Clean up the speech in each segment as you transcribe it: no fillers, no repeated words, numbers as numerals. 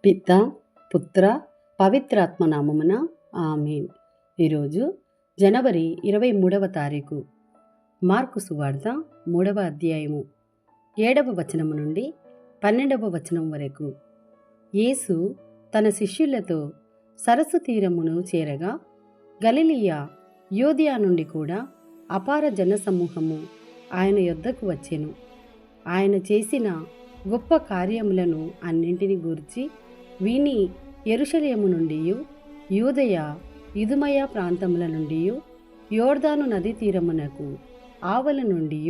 పిత పుత్ర పవిత్రాత్మ నామమున ఆమేన్. ఈరోజు జనవరి 23వ తారీఖు. మార్కు సువార్త 3వ అధ్యాయము 7వ వచనము నుండి 12వ వచనం వరకు. యేసు తన శిష్యులతో సరస్సు తీరమును చేరగా గలిలయ యూదయ నుండి కూడా అపార జనసమూహము ఆయన యొద్దకు వచ్చెను. ఆయన చేసిన గొప్ప కార్యములను అన్నింటిని గూర్చి విని యెరూషలేము నుండి, యూదయ ఇదుమయ ప్రాంతముల నుండి, యోర్దాను నదీ తీరమునకు ఆవల నుండి,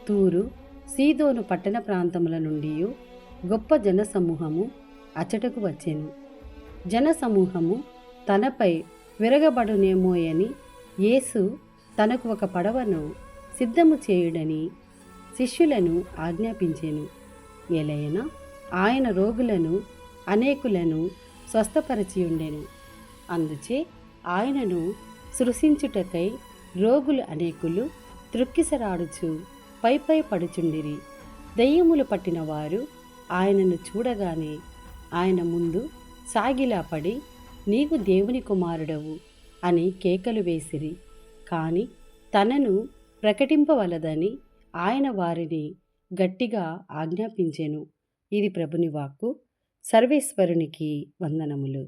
తూరు సీదోను పట్టణ ప్రాంతముల నుండి గొప్ప జనసమూహము అచ్చటకు వచ్చెను. జనసమూహము తనపై విరగబడునేమోయని యేసు తనకు ఒక పడవను సిద్ధము చేయుడని శిష్యులను ఆజ్ఞాపించెను. ఎలయన ఆయన రోగులను అనేకులను స్వస్థపరచియుండెను. అందుచే ఆయనను సృశించుటకై రోగులు అనేకులు త్రుక్కిసరాడుచు పై పడుచుండిరి. దెయ్యములు పట్టిన వారు ఆయనను చూడగానే ఆయన ముందు సాగిలాపడి, నీవు దేవుని కుమారుడవు అని కేకలు వేసిరి. కాని తనను ప్రకటింపవలదని ఆయన వారిని గట్టిగా ఆజ్ఞాపించెను. ఇది ప్రభుని వాక్కు. సర్వేశ్వరునికి వందనములు.